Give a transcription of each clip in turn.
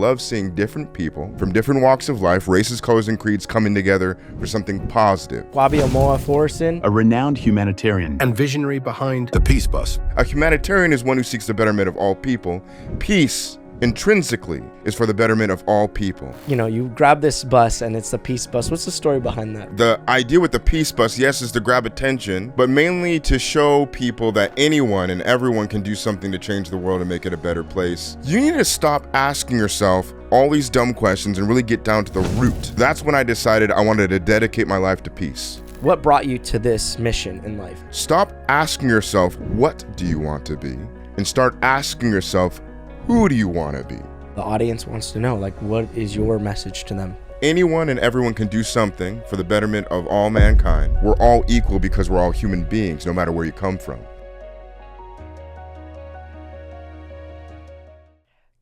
love seeing different people from different walks of life, races, colors, and creeds coming together for something positive. Kwabi Amoah-Forson, a renowned humanitarian and visionary behind the Peace Bus. A humanitarian is one who seeks the betterment of all people. Peace, intrinsically, is for the betterment of all people. You know, you grab this bus and it's the Peace Bus. What's the story behind that? The idea with the Peace Bus, yes, is to grab attention, but mainly to show people that anyone and everyone can do something to change the world and make it a better place. You need to stop asking yourself all these dumb questions and really get down to the root. That's when I decided I wanted to dedicate my life to peace. What brought you to this mission in life? Stop asking yourself, what do you want to be? And start asking yourself, who do you want to be? The audience wants to know, like, what is your message to them? Anyone and everyone can do something for the betterment of all mankind. We're all equal because we're all human beings, no matter where you come from.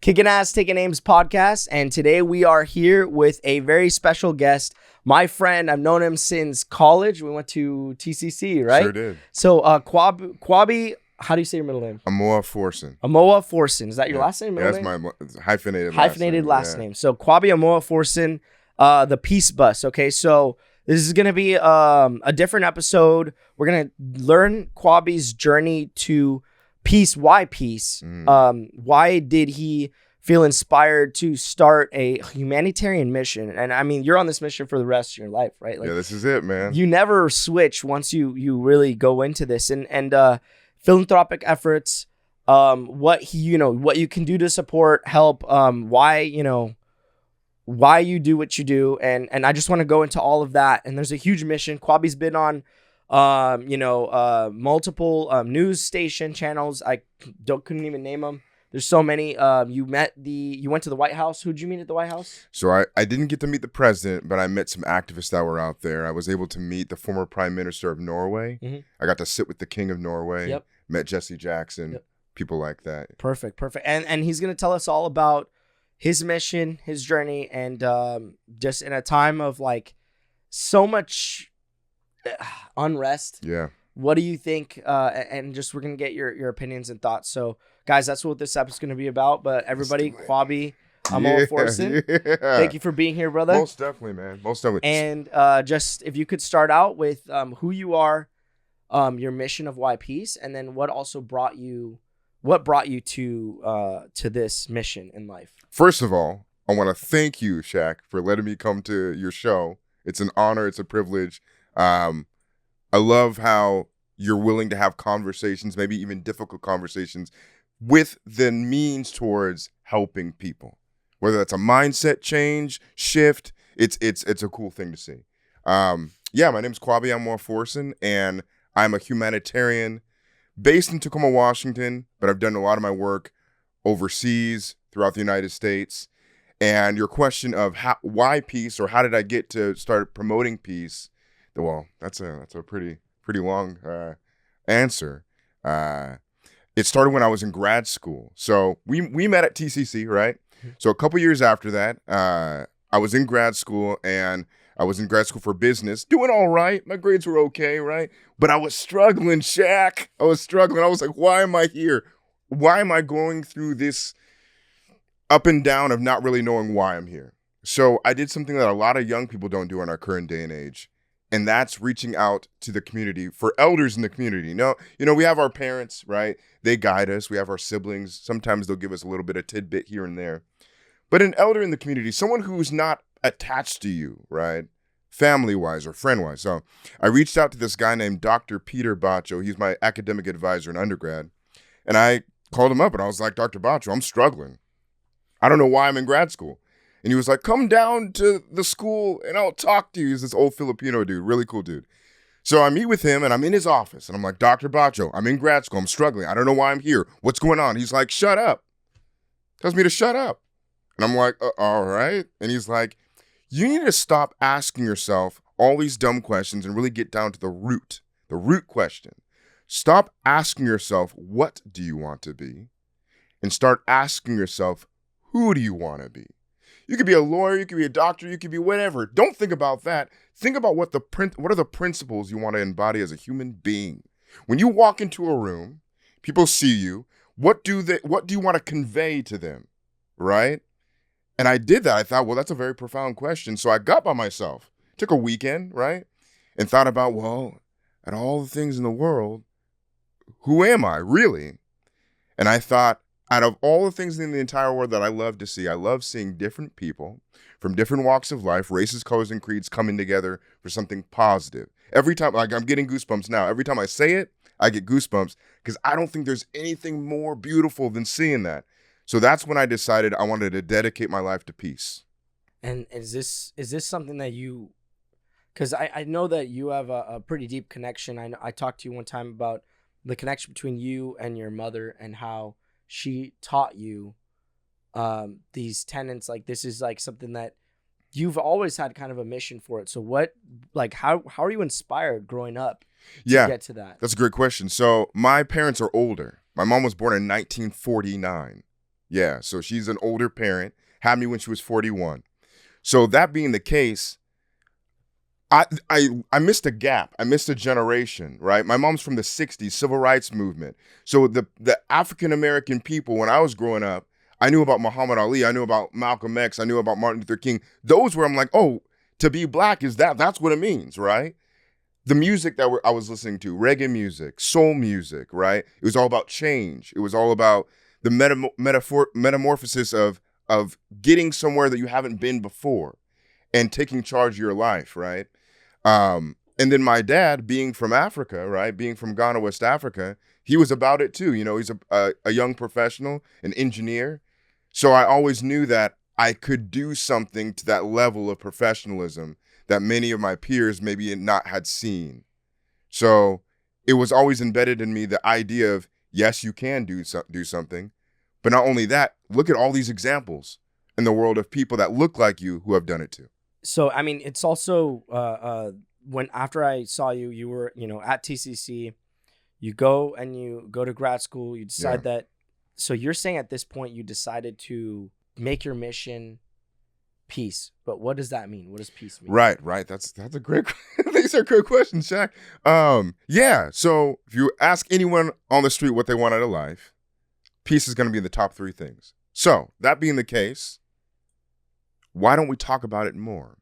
Kicking Ass, Taking Names podcast, and today we are here with a very special guest. My friend, I've known him since college. We went to TCC, right? Sure did. So, Kwabi, how do you say your middle name? Amoah-Forson. Amoah-Forson. Is that your last name? Yeah, that's my hyphenated last name. So Kwabi Amoah-Forson, the Peace Bus. Okay, so this is going to be a different episode. We're going to learn Kwabi's journey to peace. Why peace? Why did he feel inspired to start a humanitarian mission? And I mean, you're on this mission for the rest of your life, right? Like, yeah, this is it, man. You never switch once you really go into this. And philanthropic efforts, what you can do to support, help, why you do what you do, and I just want to go into all of that. And there's a huge mission. Kwabi's been on multiple news station channels. I couldn't even name them. There's so many. You went to the White House. Who'd you meet at the White House? So I didn't get to meet the president, but I met some activists that were out there. I was able to meet the former prime minister of Norway. Mm-hmm. I got to sit with the king of Norway. Yep. Met Jesse Jackson. Yep. People like that. Perfect. And he's gonna tell us all about his mission, his journey, and just in a time of like so much unrest. Yeah. What do you think? And just we're gonna get your opinions and thoughts. So, guys, that's what this episode's gonna be about. But everybody, Kwabi Amoah-Forson, thank you for being here, brother. Most definitely, man. Most definitely. And just if you could start out with who you are, your mission of why peace, and then what brought you to this mission in life. First of all, I want to thank you, Shaq, for letting me come to your show. It's an honor. It's a privilege. I love how you're willing to have conversations, maybe even difficult conversations, with the means towards helping people. Whether that's a mindset change, shift, it's a cool thing to see. My name's Kwabi Amoah-Forson, and I'm a humanitarian based in Tacoma, Washington, but I've done a lot of my work overseas throughout the United States. And your question of why peace, or how did I get to start promoting peace? Well, that's a pretty long answer. It started when I was in grad school. So we met at TCC, right? So a couple years after that, I was in grad school, and I was in grad school for business, doing all right. My grades were okay, right? But I was struggling, Shaq. I was struggling. I was like, why am I here? Why am I going through this up and down of not really knowing why I'm here? So I did something that a lot of young people don't do in our current day and age, and that's reaching out to the community, for elders in the community. We have our parents, right? They guide us. We have our siblings. Sometimes they'll give us a little bit of tidbit here and there. But an elder in the community, someone who's not attached to you, right? Family-wise or friend-wise. So I reached out to this guy named Dr. Peter Bacho. He's my academic advisor in undergrad. And I called him up and I was like, Dr. Bacho, I'm struggling. I don't know why I'm in grad school. And he was like, come down to the school and I'll talk to you. He's this old Filipino dude, really cool dude. So I meet with him and I'm in his office and I'm like, Dr. Bacho, I'm in grad school. I'm struggling. I don't know why I'm here. What's going on? He's like, shut up. Tells me to shut up. And I'm like, all right. And he's like, you need to stop asking yourself all these dumb questions and really get down to the root question. Stop asking yourself, what do you want to be? And start asking yourself, who do you want to be? You could be a lawyer, you could be a doctor, you could be whatever. Don't think about that. Think about what are the principles you want to embody as a human being. When you walk into a room, people see you. What do you want to convey to them, right? And I did that. I thought, well, that's a very profound question. So I got by myself, took a weekend, right? And thought about, well, at all the things in the world, who am I really? And I thought, out of all the things in the entire world that I love to see, I love seeing different people from different walks of life, races, colors, and creeds coming together for something positive. Every time, like I'm getting goosebumps now. Every time I say it, I get goosebumps because I don't think there's anything more beautiful than seeing that. So that's when I decided I wanted to dedicate my life to peace. And is this something that you, because I know that you have a pretty deep connection. I talked to you one time about the connection between you and your mother and how she taught you these tenets. Like this is like something that you've always had kind of a mission for it. So what, like how are you inspired growing up to get to that? That's a great question. So my parents are older. My mom was born in 1949. Yeah, so she's an older parent, had me when she was 41. So that being the case, I missed a gap. I missed a generation, right? My mom's from the 60s, civil rights movement. So the African-American people, when I was growing up, I knew about Muhammad Ali. I knew about Malcolm X. I knew about Martin Luther King. Those were, I'm like, oh, to be black is that's what it means, right? The music that I was listening to, reggae music, soul music, right? It was all about change. It was all about the metamorphosis of getting somewhere that you haven't been before and taking charge of your life, right? And then my dad, being from Africa, right? Being from Ghana, West Africa, he was about it too. You know, he's a young professional, an engineer. So I always knew that I could do something to that level of professionalism that many of my peers maybe not had seen. So it was always embedded in me the idea of, yes, you can do something. But not only that, look at all these examples in the world of people that look like you who have done it too. So, I mean, it's also when after I saw you, you were, at TCC, you go to grad school, you decide that. So you're saying at this point you decided to make your mission peace. But what does that mean? What does peace mean? Right. That's a great, these are great questions, Shaq. So if you ask anyone on the street what they want out of life, peace is going to be in the top 3 things. So that being the case, why don't we talk about it more?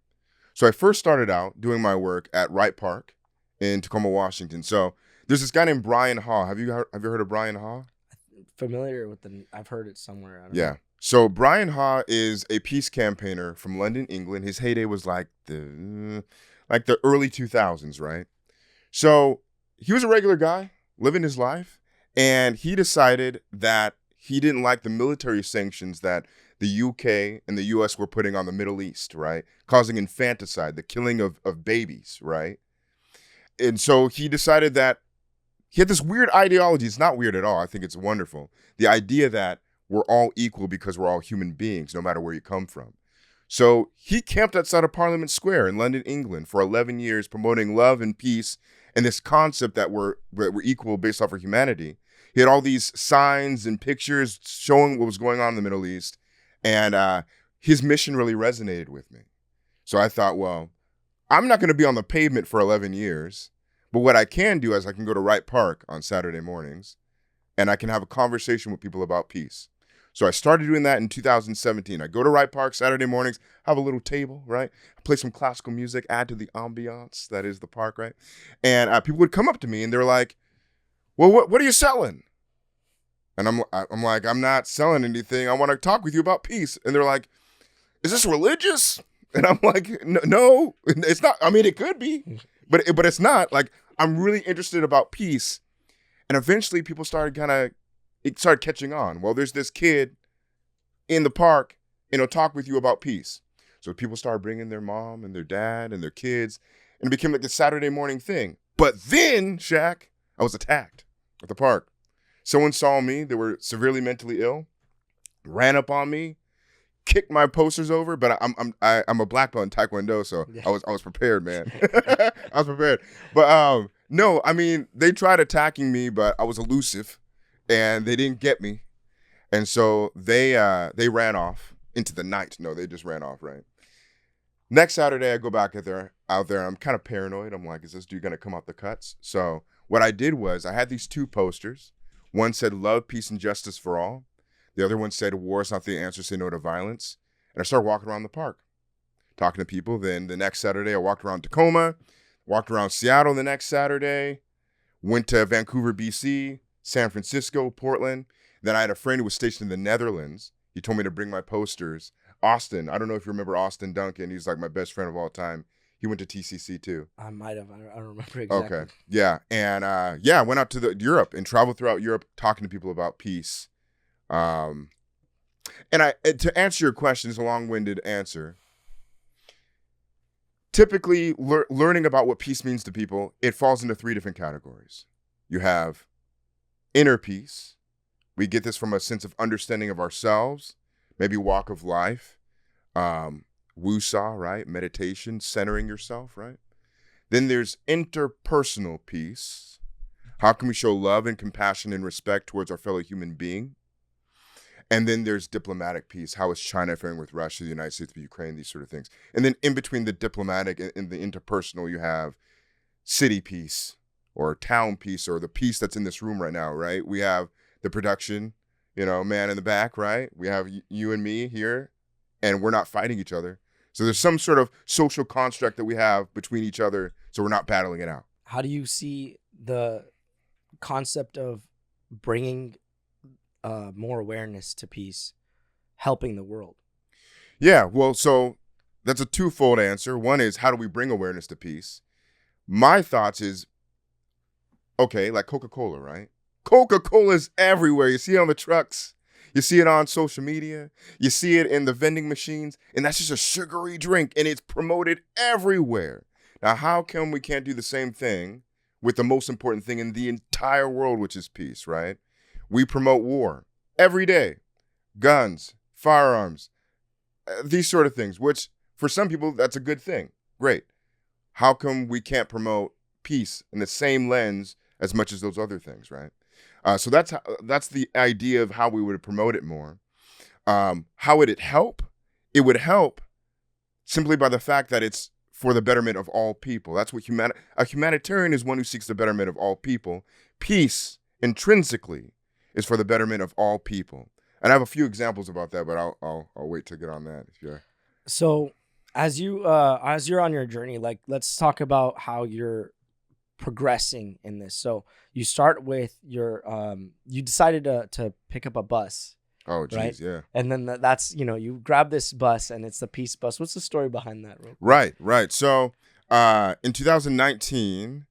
So I first started out doing my work at Wright Park in Tacoma, Washington. So there's this guy named Brian Haw. Have you heard of Brian Haw? Familiar with I've heard it somewhere. I don't know. So Brian Haw is a peace campaigner from London, England. His heyday was like the early 2000s, right? So he was a regular guy living his life, and he decided that he didn't like the military sanctions that the UK and the US were putting on the Middle East, right? Causing infanticide, the killing of babies, right? And so he decided that he had this weird ideology. It's not weird at all. I think it's wonderful. The idea that we're all equal because we're all human beings, no matter where you come from. So he camped outside of Parliament Square in London, England for 11 years, promoting love and peace and this concept that we're equal based off of humanity. He had all these signs and pictures showing what was going on in the Middle East. And his mission really resonated with me. So I thought, well, I'm not going to be on the pavement for 11 years. But what I can do is I can go to Wright Park on Saturday mornings and I can have a conversation with people about peace. So I started doing that in 2017. I go to Wright Park Saturday mornings, have a little table, right? Play some classical music, add to the ambiance that is the park, right? And people would come up to me and they're like, well, what are you selling? And I'm like, I'm not selling anything. I want to talk with you about peace. And they're like, is this religious? And I'm like, no, it's not. I mean, it could be, but it's not. Like, I'm really interested about peace. And eventually people it started catching on. Well, there's this kid in the park and he'll talk with you about peace. So people started bringing their mom and their dad and their kids, and it became like a Saturday morning thing. But then, Shaq, I was attacked at the park. Someone saw me. They were severely mentally ill, ran up on me, kicked my posters over. But I'm a black belt in Taekwondo, so yeah. I was prepared, man. I was prepared. But no, I mean, they tried attacking me, but I was elusive, and they didn't get me. And so they ran off into the night. No, they just ran off, right? Next Saturday, I go back out there. I'm kind of paranoid. I'm like, is this dude gonna come out the cuts? So what I did was I had these 2 posters. One said love, peace, and justice for all. The other one said war is not the answer, say no to violence. And I started walking around the park, talking to people. Then the next Saturday, I walked around Tacoma, walked around Seattle the next Saturday, went to Vancouver, BC, San Francisco, Portland. Then I had a friend who was stationed in the Netherlands. He told me to bring my posters. Austin, I don't know if you remember Austin Duncan. He's like my best friend of all time. He went to TCC too. I might have. I don't remember exactly. Okay. Yeah. And I went out to Europe and traveled throughout Europe talking to people about peace. And to answer your question, it's a long-winded answer. Typically, learning about what peace means to people, it falls into 3 different categories. You have inner peace. We get this from a sense of understanding of ourselves, maybe walk of life, wusa, right? Meditation, centering yourself, right? Then there's interpersonal peace. How can we show love and compassion and respect towards our fellow human being? And then there's diplomatic peace. How is China faring with Russia, the United States, with Ukraine, these sort of things. And then in between the diplomatic and the interpersonal, you have city peace or town peace or the peace that's in this room right now, right? We have the production, man in the back, right? We have you and me here, and we're not fighting each other. So there's some sort of social construct that we have between each other, so we're not battling it out. How do you see the concept of bringing more awareness to peace, helping the world? Yeah, well, so that's a twofold answer. One is, how do we bring awareness to peace? My thoughts is, okay, like Coca-Cola, right? Coca-Cola is everywhere. You see it on the trucks. You see it on social media. You see it in the vending machines. And that's just a sugary drink, and it's promoted everywhere. Now, how come we can't do the same thing with the most important thing in the entire world, which is peace, right? We promote war every day. Guns, firearms, these sort of things, which for some people, that's a good thing. Great. How come we can't promote peace in the same lens as much as those other things, right? So that's the idea of how we would promote it more. How would it help? It would help simply by the fact that it's for the betterment of all people. That's what a humanitarian is, one who seeks the betterment of all people. Peace, intrinsically, is for the betterment of all people. And I have a few examples about that, but I'll wait to get on that. So as you're on your journey, like, let's talk about how you're progressing in this. So you start with your you decided to pick up a bus. Oh, geez, right? Yeah. And then that's, you grab this bus and it's the peace bus. What's the story behind that? Right. So in 2018,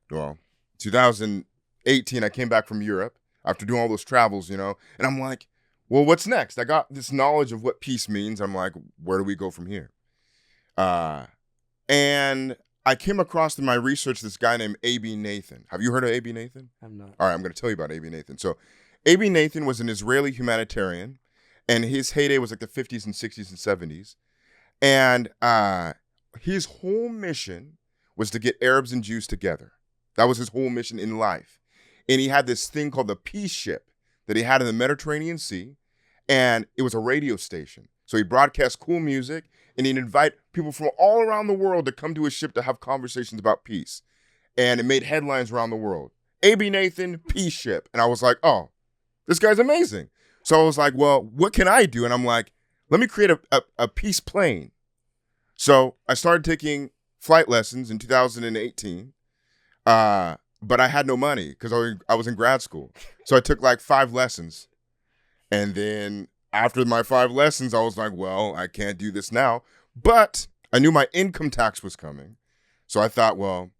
2018, I came back from Europe after doing all those travels, and I'm like, well, what's next? I got this knowledge of what peace means. I'm like, where do we go from here? And I came across in my research this guy named Abie Nathan. Have you heard of Abie Nathan? I'm not. All right, I'm going to tell you about Abie Nathan. So Abie Nathan was an Israeli humanitarian, and his heyday was like the 50s and 60s and 70s. And his whole mission was to get Arabs and Jews together. That was his whole mission in life. And he had this thing called the Peace Ship that he had in the Mediterranean Sea, and it was a radio station. So he broadcast cool music, and he'd invite people from all around the world to come to his ship to have conversations about peace. And it made headlines around the world. Abie Nathan, Peace Ship. And I was like, oh, this guy's amazing. So I was like, well, what can I do? And I'm like, let me create a peace plane. So I started taking flight lessons in 2018, but I had no money because I was in grad school. So I took like 5 lessons. And then after my 5 lessons, I was like, well, I can't do this now. But I knew my income tax was coming. So I thought, well,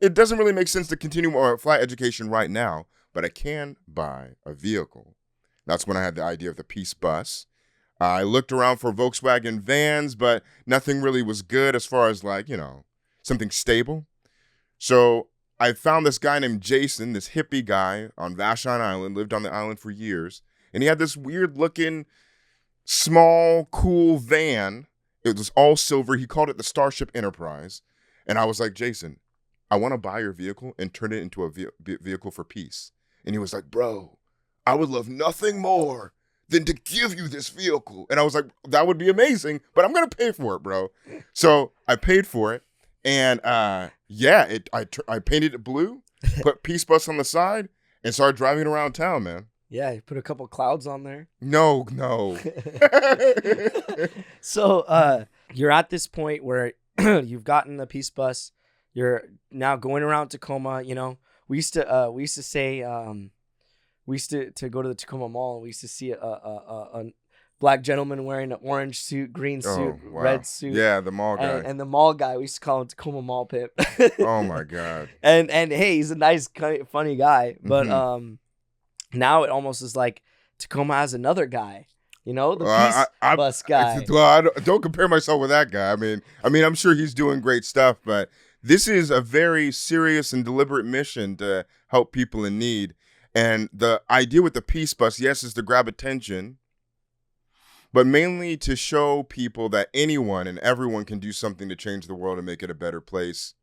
it doesn't really make sense to continue my flight education right now, but I can buy a vehicle. That's when I had the idea of the Peace Bus. I looked around for Volkswagen vans, but nothing really was good as far as something stable. So I found this guy named Jason, this hippie guy on Vashon Island, lived on the island for years. And he had this weird looking, small, cool van. It was all silver. He called it the Starship Enterprise. And I was like, Jason, I want to buy your vehicle and turn it into a vehicle for peace. And he was like, bro, I would love nothing more than to give you this vehicle. And I was like, that would be amazing, but I'm going to pay for it, bro. So I paid for it. And I painted it blue, put Peace Bus on the side, and started driving around town, man. Yeah, you put a couple clouds on there. No. So you're at this point where you've gotten the peace bus. You're now going around Tacoma. You know, we used to say we used to go to the Tacoma Mall, and we used to see a black gentleman wearing an orange suit, green suit, red suit. Yeah, the mall guy. And the mall guy, we used to call him Tacoma Mall Pip. Oh my God. And hey, he's a nice, funny guy. But now it almost is like Tacoma has another guy. You know, the peace bus guy. Well, don't compare myself with that guy. I mean, I'm sure he's doing great stuff, but this is a very serious and deliberate mission to help people in need. And the idea with the peace bus, yes, is to grab attention, but mainly to show people that anyone and everyone can do something to change the world and make it a better place.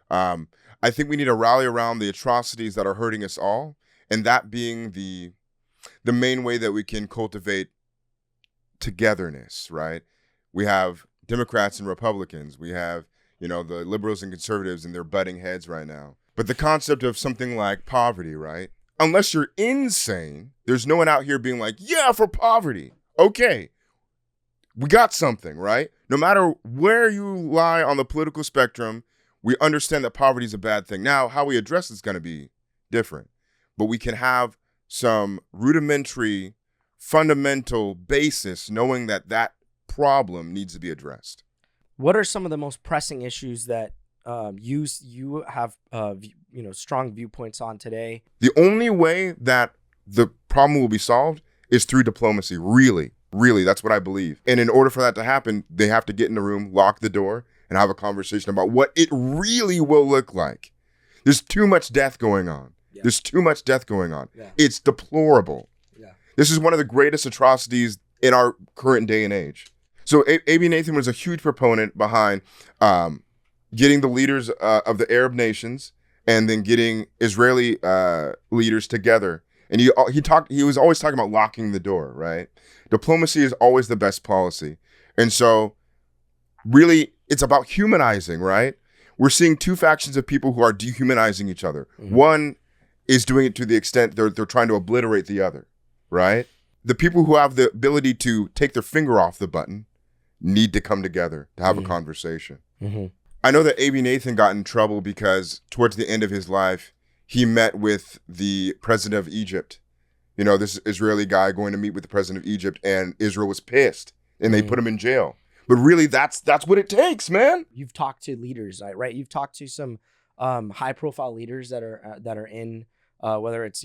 I think we need to rally around the atrocities that are hurting us all, and that being the main way that we can cultivate togetherness, right? We have Democrats and Republicans. We have, the liberals and conservatives, and they're butting heads right now. But the concept of something like poverty, right? Unless you're insane, there's no one out here being like, yeah, for poverty. Okay, we got something, right? No matter where you lie on the political spectrum, we understand that poverty is a bad thing. Now, how we address it is going to be different. But we can have some rudimentary, fundamental basis knowing that problem needs to be addressed. What are some of the most pressing issues that you have strong viewpoints on today? The only way that the problem will be solved is through diplomacy. Really, that's what I believe. And in order for that to happen, they have to get in the room, lock the door, and have a conversation about what it really will look like. There's too much death going on. Yeah. There's too much death going on. Yeah. It's deplorable. Yeah. This is one of the greatest atrocities in our current day and age. So Abie Nathan was a huge proponent behind getting the leaders of the Arab nations and then getting Israeli leaders together. And he was always talking about locking the door, right? Diplomacy is always the best policy. And so really it's about humanizing, right? We're seeing two factions of people who are dehumanizing each other. Mm-hmm. One is doing it to the extent they're trying to obliterate the other, right? The people who have the ability to take their finger off the button need to come together to have a conversation. Mm-hmm. I know that Abie Nathan got in trouble because towards the end of his life, he met with the president of Egypt. This Israeli guy going to meet with the president of Egypt, and Israel was pissed, and they put him in jail. But really, that's what it takes, man. You've talked to leaders, right? You've talked to some high-profile leaders that are in whether it's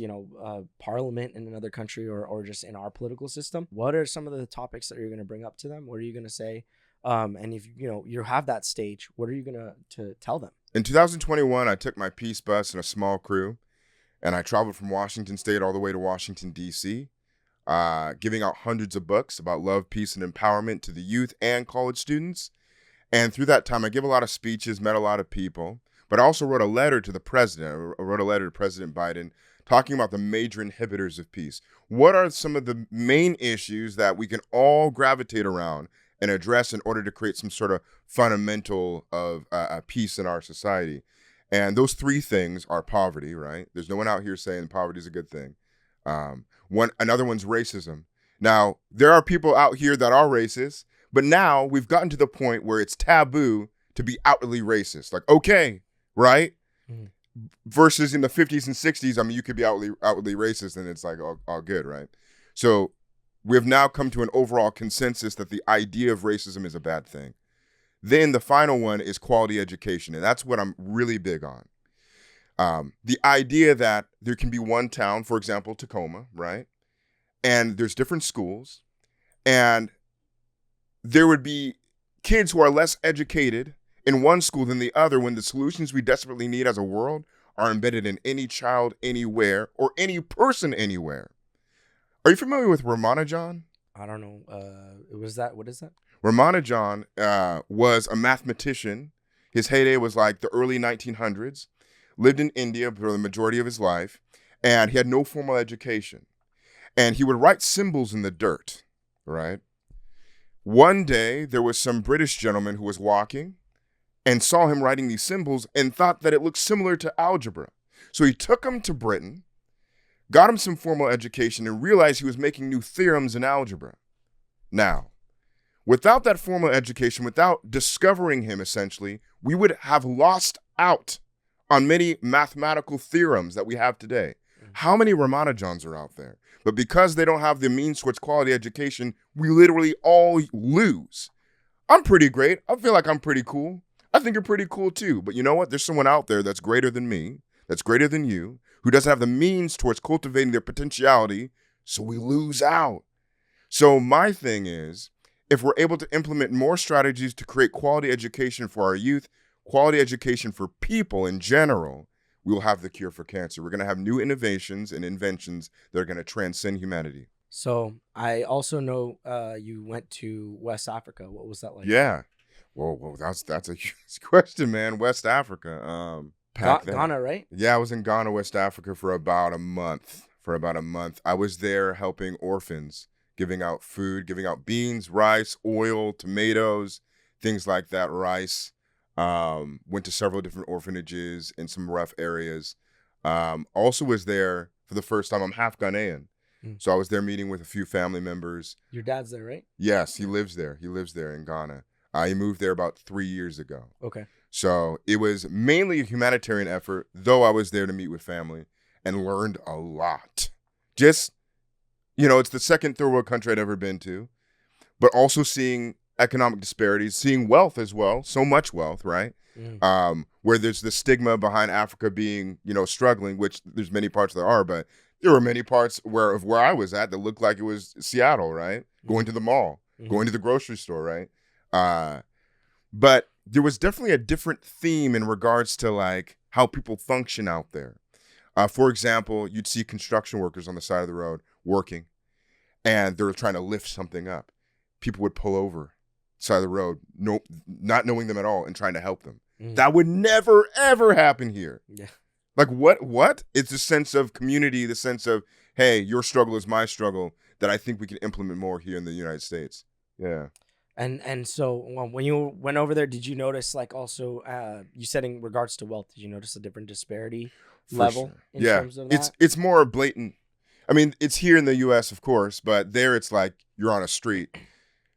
parliament in another country or just in our political system. What are some of the topics that you're going to bring up to them? What are you going to say? And if you have that stage, what are you going to tell them? In 2021, I took my peace bus and a small crew, and I traveled from Washington State all the way to Washington, D.C., giving out hundreds of books about love, peace, and empowerment to the youth and college students. And through that time, I gave a lot of speeches, met a lot of people, but I also wrote a letter to the president. I wrote a letter to President Biden talking about the major inhibitors of peace. What are some of the main issues that we can all gravitate around and address in order to create some sort of fundamental of peace in our society? And those three things are poverty, right? There's no one out here saying poverty is a good thing. Another one's racism. Now, there are people out here that are racist, but now we've gotten to the point where it's taboo to be outwardly racist. Like, okay, right? Mm-hmm. Versus in the 50s and 60s, you could be outwardly racist and it's like all good, right? So we have now come to an overall consensus that the idea of racism is a bad thing. Then the final one is quality education, and that's what I'm really big on. The idea that there can be one town, for example, Tacoma, right? And there's different schools, and there would be kids who are less educated in one school than the other when the solutions we desperately need as a world are embedded in any child anywhere or any person anywhere. Are you familiar with Ramanujan? I don't know. What is that? Ramanujan was a mathematician. His heyday was like the early 1900s. Lived in India for the majority of his life, and he had no formal education. And he would write symbols in the dirt, right? One day, there was some British gentleman who was walking and saw him writing these symbols and thought that it looked similar to algebra. So he took him to Britain, got him some formal education, and realized he was making new theorems in algebra. Now, without that formal education, without discovering him, essentially, we would have lost out on many mathematical theorems that we have today. How many Ramanujans are out there? But because they don't have the means towards quality education, we literally all lose. I'm pretty great. I feel like I'm pretty cool. I think you're pretty cool too. But you know what? There's someone out there that's greater than me, that's greater than you, who doesn't have the means towards cultivating their potentiality, so we lose out. So my thing is, if we're able to implement more strategies to create quality education for our youth, quality education for people in general, we will have the cure for cancer. We're going to have new innovations and inventions that are going to transcend humanity. So I also know you went to West Africa. What was that like? Yeah. Well, that's a huge question, man. West Africa. Ghana, right? Yeah, I was in Ghana, West Africa for about a month. I was there helping orphans, giving out food, giving out beans, rice, oil, tomatoes, things like that, rice. Went to several different orphanages in some rough areas. Also was there for the first time. I'm half Ghanaian. So I was there meeting with a few family members. Your dad's there, right? Yes, he lives there. He lives there in Ghana. He moved there about 3 years ago. Okay. So it was mainly a humanitarian effort, though I was there to meet with family and learned a lot. Just, it's the second third world country I'd ever been to, but also seeing economic disparities, seeing wealth as well, so much wealth, right? Where there's the stigma behind Africa being, struggling, which there's many parts there are, but there were many parts where I was at that looked like it was Seattle, right? Going to the mall, going to the grocery store, right? But there was definitely a different theme in regards to like how people function out there. For example, you'd see construction workers on the side of the road working, and they're trying to lift something up. People would pull over side of the road, not knowing them at all, and trying to help them. That would never, ever happen here. Yeah. Like what? It's the sense of community, the sense of, hey, your struggle is my struggle, that I think we can implement more here in the United States. Yeah. And so when you went over there, did you notice like also, you said in regards to wealth, did you notice a different disparity level in terms of that? It's more blatant. I mean, it's here in the U.S., of course, but there it's like you're on a street,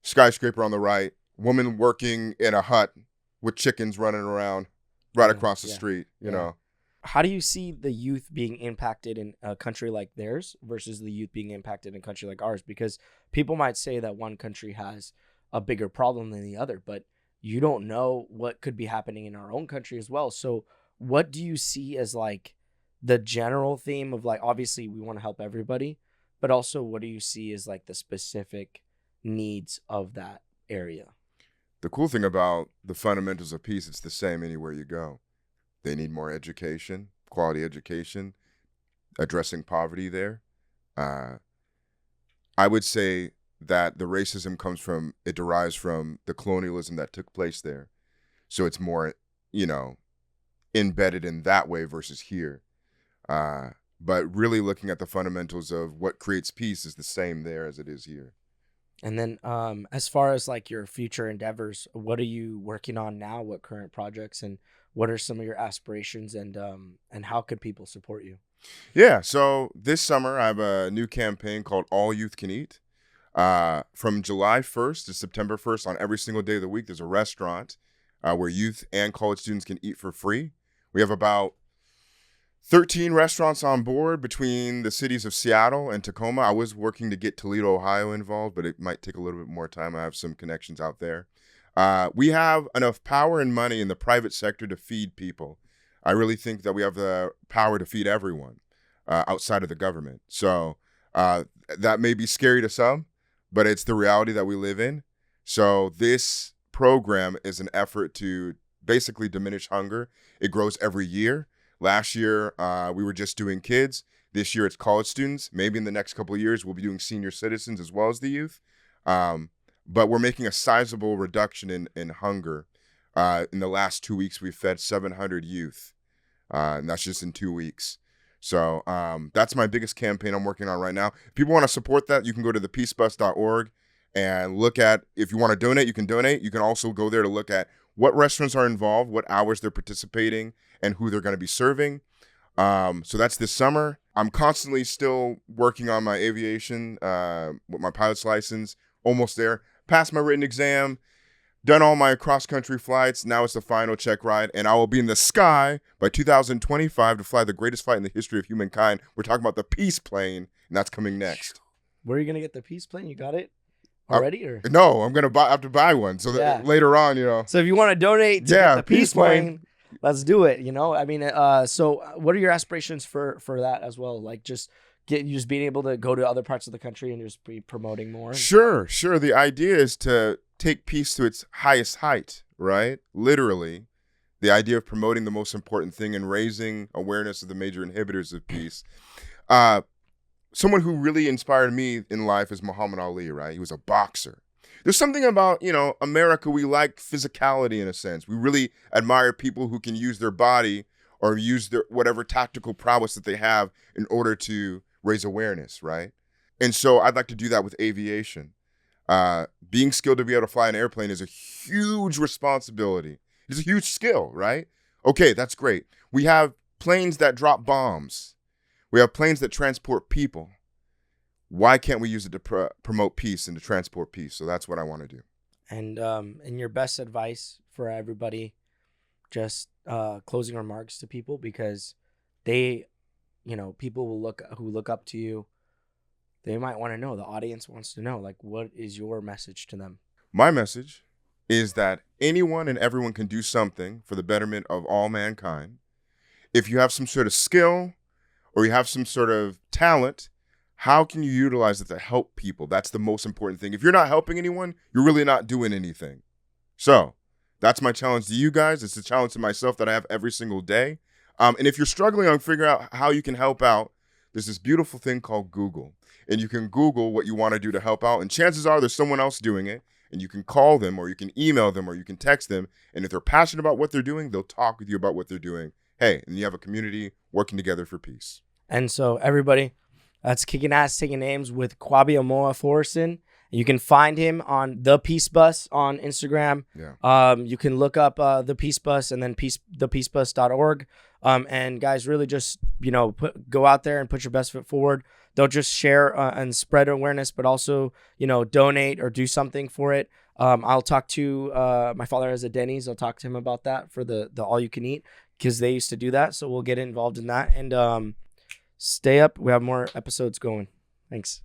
skyscraper on the right, woman working in a hut with chickens running around right across the street, you know. How do you see the youth being impacted in a country like theirs versus the youth being impacted in a country like ours? Because people might say that one country has a bigger problem than the other, but you don't know what could be happening in our own country as well. So what do you see as like the general theme of like, obviously we want to help everybody, but also what do you see as like the specific needs of that area? The cool thing about the fundamentals of peace, it's the same anywhere you go. They need more education, quality education, addressing poverty there. I would say that the racism derives from the colonialism that took place there. So it's more, embedded in that way versus here. But really looking at the fundamentals of what creates peace is the same there as it is here. And then as far as like your future endeavors, what are you working on now? What current projects and what are some of your aspirations and how could people support you? Yeah, so this summer I have a new campaign called All Youth Can Eat. From July 1st to September 1st, on every single day of the week, there's a restaurant where youth and college students can eat for free. We have about 13 restaurants on board between the cities of Seattle and Tacoma. I was working to get Toledo, Ohio involved, but it might take a little bit more time. I have some connections out there. We have enough power and money in the private sector to feed people. I really think that we have the power to feed everyone outside of the government. So that may be scary to some, but it's the reality that we live in. So this program is an effort to basically diminish hunger. It grows every year. Last year, we were just doing kids. This year, it's college students. Maybe in the next couple of years, we'll be doing senior citizens as well as the youth. But we're making a sizable reduction in hunger. In the last 2 weeks, we've fed 700 youth, and that's just in 2 weeks. So that's my biggest campaign I'm working on right now. If people want to support that, you can go to thepeacebus.org and look at, if you want to donate, you can donate. You can also go there to look at what restaurants are involved, what hours they're participating, and who they're going to be serving. So that's this summer. I'm constantly still working on my aviation with my pilot's license. Almost there. Passed my written exam. Done all my cross-country flights. Now it's the final check ride, and I will be in the sky by 2025 to fly the greatest flight in the history of humankind. We're talking about the Peace Plane, and that's coming next. Where are you gonna get the Peace Plane? You got it already, or no? I'm gonna have to buy one. So that later on, So if you want to donate to get the Peace Plane, let's do it. I mean, so what are your aspirations for that as well? Like just being able to go to other parts of the country and just be promoting more. Sure. The idea is to take peace to its highest height, right? Literally, the idea of promoting the most important thing and raising awareness of the major inhibitors of peace. Someone who really inspired me in life is Muhammad Ali, right? He was a boxer. There's something about, America, we like physicality in a sense. We really admire people who can use their body or use their whatever tactical prowess that they have in order to raise awareness, right? And so I'd like to do that with aviation. Being skilled to be able to fly an airplane is a huge responsibility. It's a huge skill, right? Okay, that's great. We have planes that drop bombs. We have planes that transport people. Why can't we use it to promote peace and to transport peace? So that's what I want to do. And your best advice for everybody, just closing remarks to people, because they, people who look up to you. They might want to know, the audience wants to know, like, what is your message to them? My message is that anyone and everyone can do something for the betterment of all mankind. If you have some sort of skill or you have some sort of talent, how can you utilize it to help people? That's the most important thing. If you're not helping anyone, you're really not doing anything. So that's my challenge to you guys. It's a challenge to myself that I have every single day. And if you're struggling on figuring out how you can help out, there's this beautiful thing called Google. And you can Google what you want to do to help out. And chances are there's someone else doing it. And you can call them or you can email them or you can text them. And if they're passionate about what they're doing, they'll talk with you about what they're doing. Hey, and you have a community working together for peace. And so everybody, that's Kicking Ass, Taking Names with Kwabi Amoah-Forson. You can find him on The Peace Bus on Instagram. Yeah. You can look up The Peace Bus and then thepeacebus.org. And guys, really just, go out there and put your best foot forward. Don't just share and spread awareness, but also, donate or do something for it. I'll talk to my father has a Denny's. I'll talk to him about that for the all you can eat, because they used to do that. So we'll get involved in that, and stay up. We have more episodes going. Thanks.